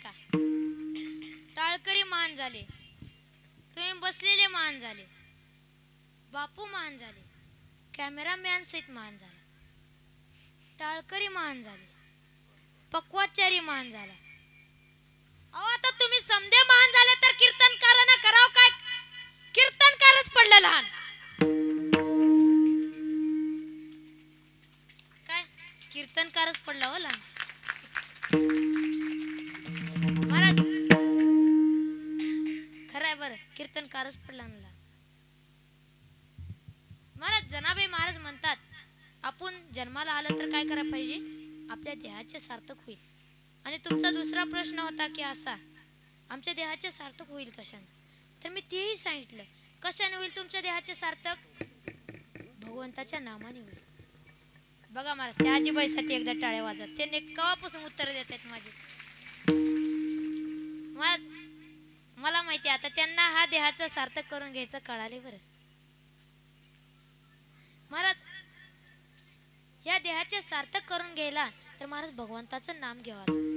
का? टाळकरी महान झाले, तुम्ही बसलेले महान झाले, बापू महान झाले, कॅमेरामॅन सहित महान झाला, टाळकरी महान झाले, पक्वाचारी महान झाला. अहो आता तुम्ही समदे महान झाले तर कीर्तनकारांना कराव काय? कीर्तनकारच पडलं लहान. काय कीर्तनकारच पडला हो लहान. महाराज खरंय बरं, कीर्तनकारच पडला ना लहान. महाराज जनाबाई महाराज म्हणतात आपण जन्माला आलं तर काय करायला पाहिजे? आपल्या देहाचे सार्थक होईल. आणि तुमचा दुसरा प्रश्न होता की असा, आमच्या देहाचे सार्थक होईल कशाने? तर मी तेही सांगितलं. कशाने होईल तुमच्या देहाचे सार्थक? भगवंताच्या नामाने होईल. बघा महाराज, त्या आजीबाईसाठी एकदा टाळ्या वाजत. त्यांनी केव्हापासून उत्तर देत आहेत माझे. महाराज मला माहिती आता त्यांना हा देहाचं सार्थक करून घ्यायचं कळाले बरं. महाराज या देहाचे सार्थक करून घ्यायला तर महाराज भगवंताचं नाम घ्यावं लागतं.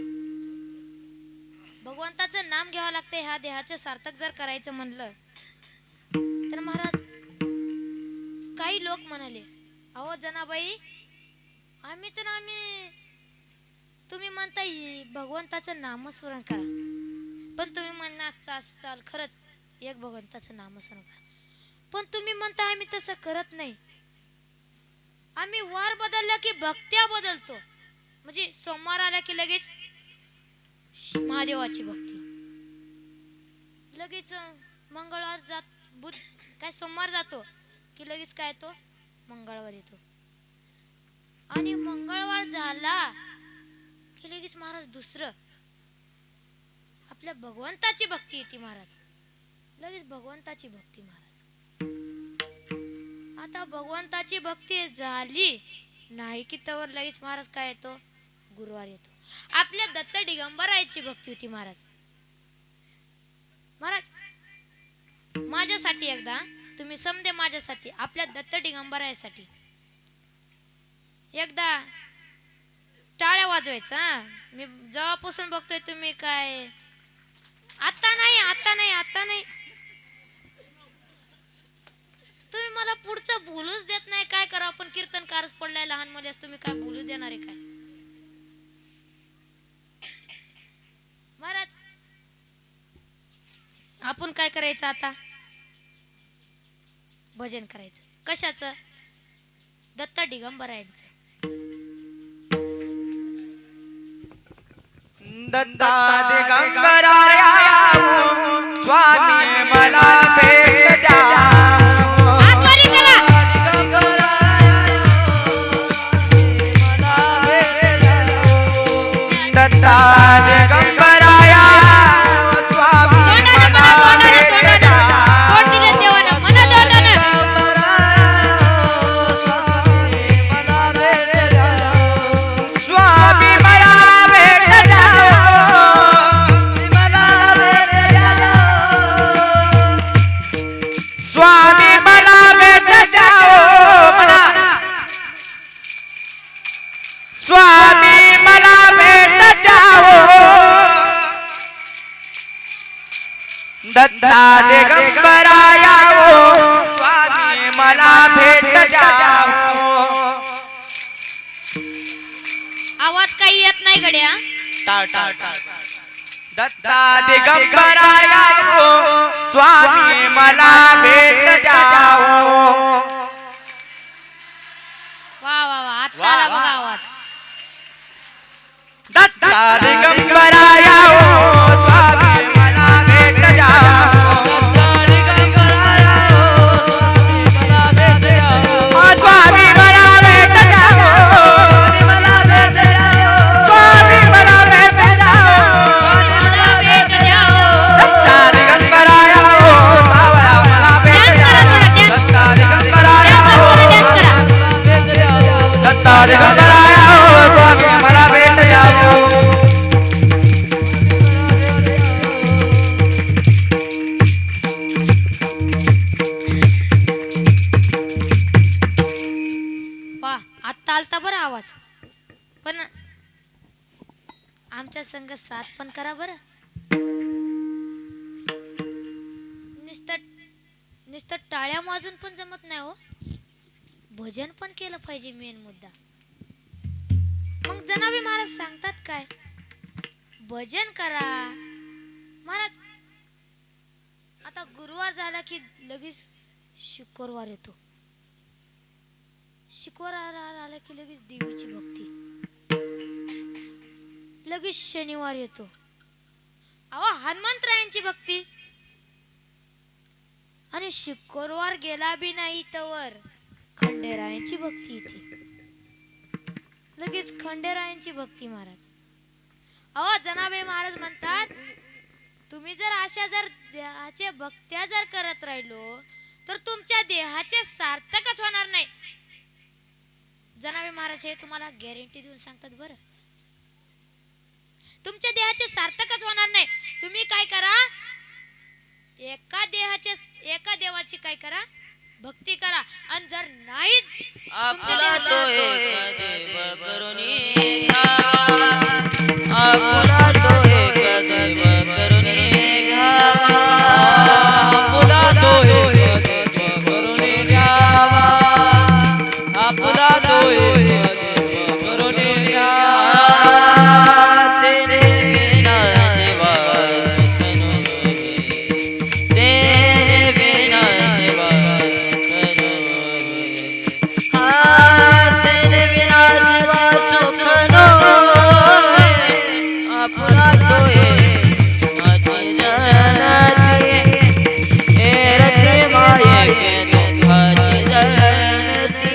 भगवंताचं नाम घ्यावं लागतं. ह्या देहाचे सार्थक जर करायचं म्हणलं तर महाराज काही लोक म्हणाले, अहो जनाबाई आम्ही तुम्ही म्हणता भगवंताचं नामस्मरण करा, पण तुम्ही म्हणणार चाल खरंच एक भगवंताचं नामस्मरण करा, पण तुम्ही म्हणता आम्ही तसं करत नाही. आम्ही वार बदलला की भक्त्या बदलतो. म्हणजे सोमवार आला की लगेच महादेवाची भक्ती, लगेच मंगळवार जात बुध काय सोमवार जातो की लगेच काय तो मंगळवार येतो, आणि मंगळवार झाला की लगेच महाराज दुसरं आपल्या भगवंताची भक्ती येते. महाराज लगेच भगवंताची भक्ती. महाराज आता भगवंताची भक्ती झाली नाही की तवर लगेच महाराज काय येतो? गुरुवार येतो. आपल्या दत्त दिगंबराची भक्ती होती. महाराज माझ्यासाठी एकदा तुम्ही समजे, माझ्यासाठी आपल्या दत्त दिगंबरासाठी एकदा टाळ्या वाजवायचा. मी जेव्हापासून बघतोय तुम्ही काय आता नाही तुम्ही मला पुढचं बोलूच देत नाही. काय करा आपण? कीर्तनकारच पडलाय लहान मुलीस, तुम्ही काय बोलू देणार आहे काय? महाराज आपण काय करायचं आता? भजन करायचं. कशाचं? दत्त दिगंबरायांचं. दत्ता दिगंबराया स्वामी मला भेट द्या. दत्ता दिगंबराया स्वामी मला भेट द्यावो. आवाज काही येत नाही गड्या. दत्ता दिगंबराया स्वामी मला भेट द्यावो. वा वा वा, आता आला बघा आवाज. दत्ता दिगंबराया स्वामी मला भेट द्यावो. स्वामी मला भेट द्यावो. स्वामी मला भेट द्यावो. दत्ता दिगंबराया सावळा मला भेट द्यावो. दत्ता नुसतं नुसतं टाळ्या वाजून पण जमत नाही हो, भजन पण केलं पाहिजे, मेन मुद्दा. मग जनाबे महाराज सांगतात काय, भजन करा महाराज. आता गुरुवार झाला की लगेच शुक्रवार येतो, शुक्रवार आला की लगेच देवीची भक्ती, लगेच शनिवार येतो, अहो हनुमंतरायांची भक्ती. आणि शुक्रवार गेला बी नाही तवर खंडेरायांची भक्ती येते, लगेच खंडेरायांची भक्ती महाराज. अहो जनाबे महाराज म्हणतात, तुम्ही जर अशा जर देहाच्या भक्त्या जर करत राहिलो तर तुमच्या देहाचे सार्थकच होणार नाही. जनाबे महाराज हे तुम्हाला गॅरंटी देऊन सांगतात बरं, तुमच्या देहाचे सार्थकच होणार नाही. तुम्ही काय करा, एका देवाची काय करा, भक्ती करा. आणि जर नाही आपला तो एक देव करुणी घ्यावा, आपला तो एक देव करुणी घ्यावा, आपला तो एक देव करुणी घ्यावा, आपला तो एक देव करुणी घ्यावा. तेरे बिना जीवा सुख नोहे, तेरे बिना जीवा सुख नोहे. तेरे बिना जीवा सुख नोहे, आपला तो एक माझी जनती, हे रते माये के दुःखाची जनती.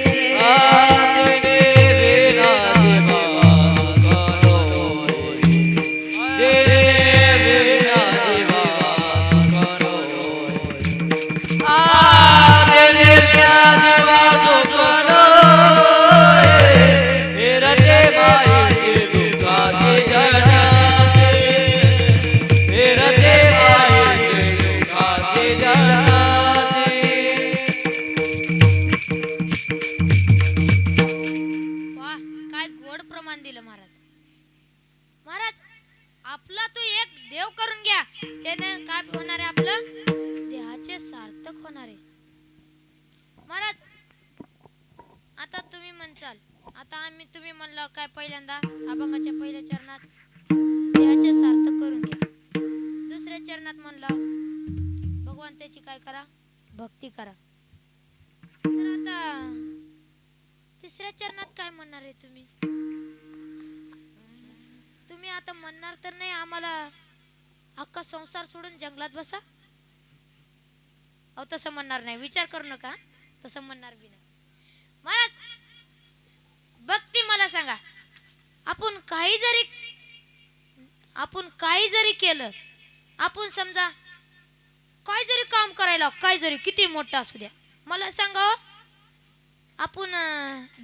तेरे बिना जीवा सुख नोहे, तेरे बिना जीवा सुख नोहे. तेरे बिना जीवा सुख नोहे, हे रते माये के दुःखाची जनती, हे रते माये के दुःखाची जनती. वा, काय गोड प्रमाण दिलं महाराज. महाराज आपला तो एक देव करून घ्या, त्याने काय होणार आहे, आपलं देहाचे सार्थक होणार आहे. महाराज आता तुम्ही म्हणचाल, आता तुम्ही म्हणलं काय पहिल्यांदा अभंगाच्या पहिल्या चरणात देहाचे सार्थक करून घ्या, दुसऱ्या चरणात म्हणलं भगवंताची काय करा, भक्ती करा. तर आता तिसऱ्या चरणात काय म्हणणार आहे तुम्ही? तुम्ही आता म्हणणार तर नाही आम्हाला अख्खा संसार सोडून जंगलात बसा? अहो तसं म्हणणार नाही, विचार करू नका, तसं म्हणणार बी नाही. महाराज भक्ती मला सांगा, आपण काही जरी केलं, आपण समजा काय जरी काम करायला, काय जरी किती मोठं असू द्या, मला सांगा हो, आपण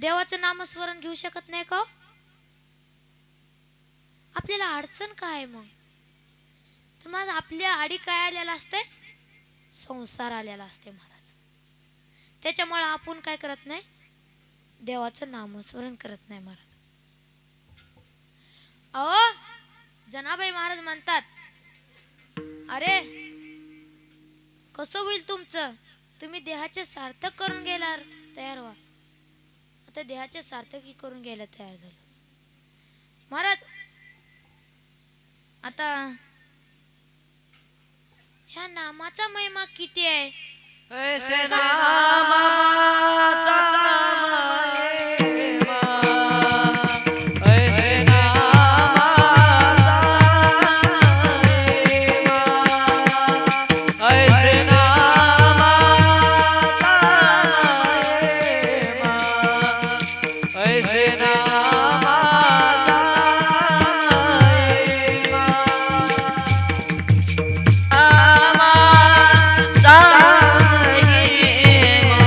देवाचं नामस्मरण घेऊ शकत नाही का? आपल्याला अडचण काय आहे मग? तर मग आपल्या आडी काय आलेला असते, संसार आलेला असते महाराज. त्याच्यामुळे आपण काय करत नाही, देवाचं नामस्मरण करत नाही महाराज. अहो जनाबाई महाराज म्हणतात, अरे कसं होईल तुमचं, तुम्ही देहाचे सार्थक करून गेला तयार व्हा. आता देहाचे सार्थकी करून घ्यायला तयार झालो महाराज. आता ह्या नामाचा महिमा किती आहे? ऐसे नामाचा महिमा, ऐसे नामाचा महिमा, ऐसे नामाचा महिमा, ऐसे नामाचा महिमा. नामाचा महिमा,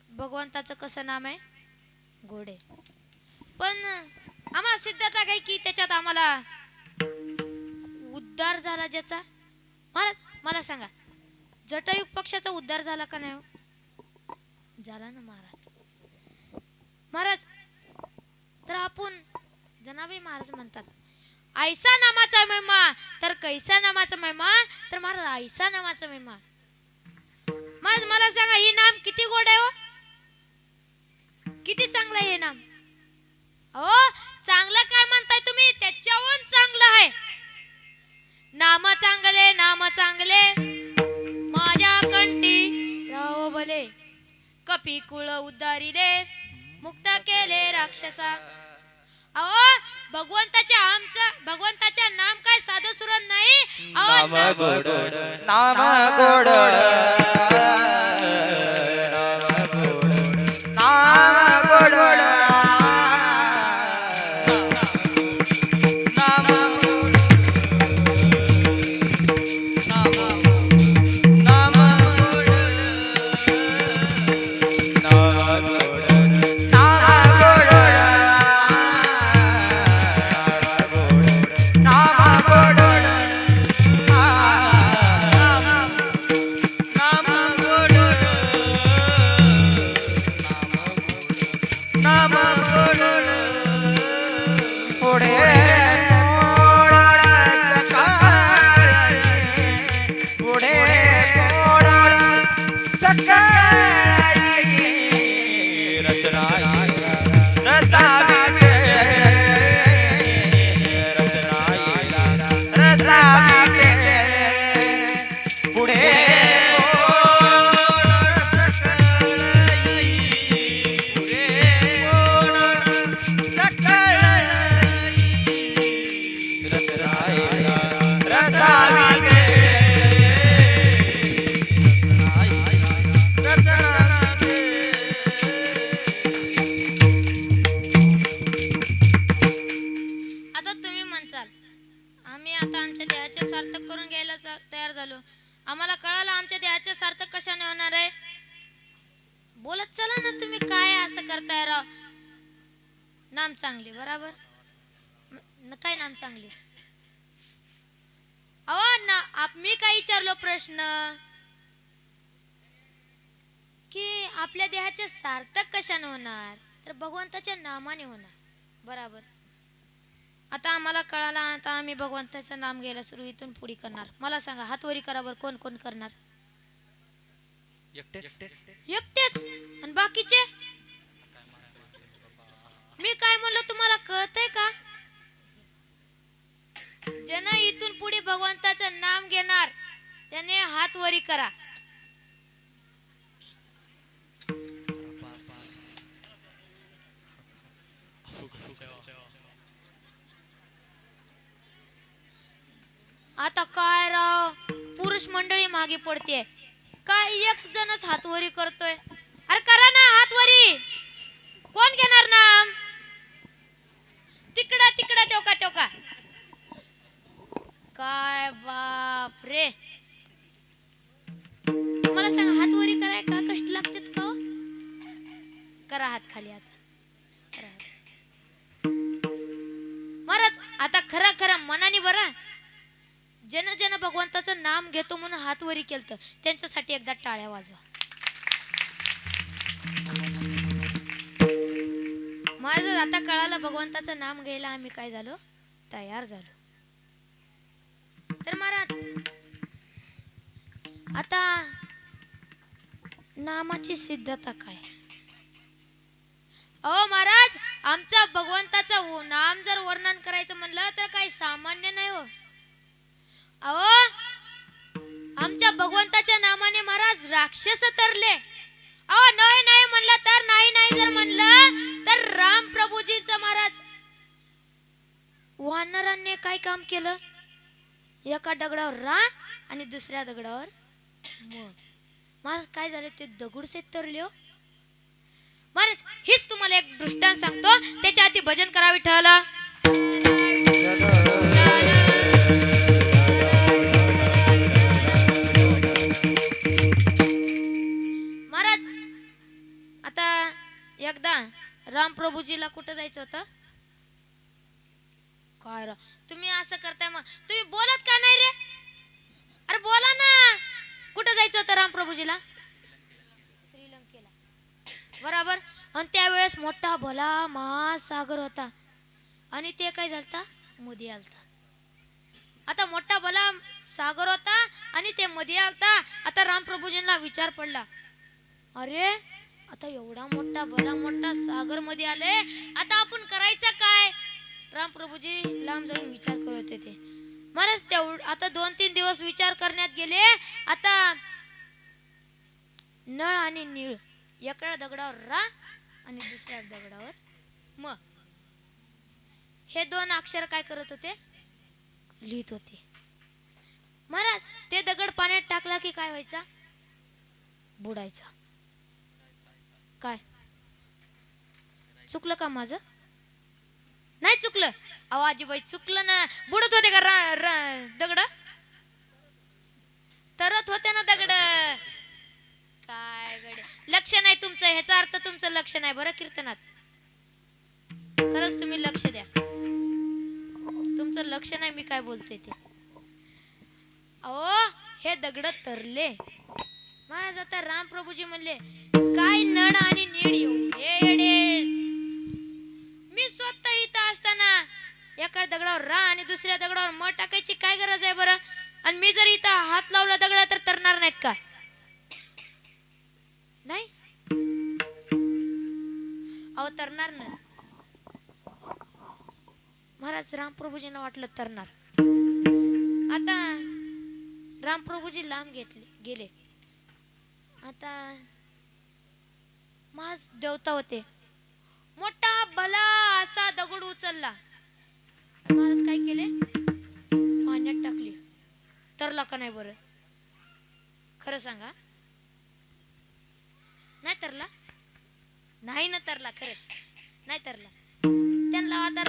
भगवंताचं कसं नाम आहे घोडे. पण आम्हाला सिद्धता काय की त्याच्यात आम्हाला उद्धार झाला ज्याचा. महाराज मला सांगा जटायुग पक्षाचा उद्धार झाला का नाही हो? झाला ना महाराज. महाराज तर आपण जनाबे महाराज म्हणतात ऐसा नामाचा महिमा तर कैसा नामाचा महिमा तर महाराज ऐसा नामाचा महिमा. महाराज मला सांगा ही नाम किती गोड आहे हो, किती चांगलं आहे हे नाम. अहो चांगलं काय म्हणताय तुम्ही, त्याच्याहून चांगलं आहे. नाम चांगले नाम चांगले माझ्या कंठी राहो भले, कपी कुळ उद्धारिले मुक्त केले राक्षसा. अहो भगवंताच्या नाम काय साधं सुरत नाही. नाम गोड नाम गोड नाम गोड नाम आम्हाला कळालं आमच्या देहाचे सार्थक कशाने होणार आहे. बोलत चला ना तुम्ही काय असं करताय राव. नाम चांगले बराबर काय नाम चांगले. अहो ना मी काय विचारलो प्रश्न की आपल्या देहाचे सार्थक कशाने होणार तर भगवंताच्या नामाने होणार बराबर. आता आम्हाला कळाला आता आम्ही भगवंताचं नाम घ्यायला सुरू इथून पुढे करणार. मला सांगा हातवरी करावर कोण कोण करणार. एकटेच आणि बाकीचे मी काय म्हणलो तुम्हाला कळतंय का. जन इथून पुढे भगवंताचं नाम घेणार त्याने हात वरी करा. आता काय राव पुरुष मंडळी मागे पडते काय एक जणच हातवरी करतोय. अरे करा ना हातवरी. कोण घेणार नाम. तिकडा तिकडा तेवका तेवका काय बाप रे. मला सांग हातवरी कराय का कष्ट लागतात का. करा हात खाली. आता महाराज आता खरं खरं मनाने बरा जन जन भगवंताचं नाम घेतो म्हणून हातवरी केलत त्यांच्यासाठी एकदा टाळ्या वाजवा. माझं आता कळालं भगवंताचं नाम घ्यायला आम्ही काय झालो तयार झालो. तर महाराज आता नामाची सिद्धता काय. अहो महाराज आमच्या भगवंताचं नाम जर वर्णन करायचं म्हणलं तर काही सामान्य नाही हो. अहो आमच्या भगवंताच्या नामाने महाराज राक्षस तरले. अहो नाही नाही म्हणलं तर नाही नाही जर म्हणलं तर राम प्रभूजींचं महाराज वानरांनी काय काम केलं. एका दगडावर रा आणि दुसऱ्या दगडावर मग महाराज काय झाले ते दगडसे तरले हो. महाराज हेच तुम्हाला एक दृष्टांत सांगतो त्याच्या आधी भजन करावी ठरलं. आता एकदा रामप्रभूजीला कुठं जायचं होतं? काय तुम्ही असं करताय, मग तुम्ही बोलत का नाही रे? अरे बोला ना. कुठं जायचं होतं रामप्रभूजीला? श्रीलंकेला. बरोबर. आणि त्यावेळेस मोठा भला महासागर होता आणि ते काय झालता? मध्ये आलता. आता मोठा भला सागर होता आणि ते मध्ये आलता. आता रामप्रभूजींना विचार पडला, अरे आता एवढा मोठा भला मोठा सागर मध्ये आले, आता आपण करायचं काय? रामप्रभूजी लांब जाऊन विचार करत होते. महाराज तेवढ आता 2-3 दिवस विचार करण्यात गेले. आता नळ आणि नीळ एका दगडावर रा आणि दुसऱ्या दगडावर म, हे 2 अक्षर काय करत होते? लिहित होते. महाराज ते दगड पाण्यात टाकला की काय व्हायचा? बुडायचा. काय चुकलं का माझं? नाही चुकलं. आवाजीबाई चुकलं ना. बुडत होते का दगड? तरत होते ना दगड. काय गडे लक्ष नाही तुमचं. ह्याचा अर्थ तुमचं लक्ष नाही बरं कीर्तनात. खरंच तुम्ही लक्ष द्या. तुमचं लक्ष नाही मी काय बोलते ते. अहो हे दगड तरले. महाराज आता रामप्रभूजी म्हणले, काय नळ आणि नीड एवढे येडे. मी स्वतः इथं असताना एका दगडावर रा आणि दुसऱ्या दगडावर म टाकायची काय गरज आहे बरं? आणि मी जर इथं हात लावला दगडा तर तरणार नाहीत का? नाही अहो तरणार ना. महाराज रामप्रभूजींना वाटलं तरणार. आता रामप्रभूजी लांब गेले. आता महाराज देवता होते. मोठा भला असा दगड उचलला. महाराज काय केले? पाण्यात टाकली. तरला का नाही बरं? खरं सांगा. नाही तरला? नाही ना तरला. खरंच नाही तरला. त्यांना आता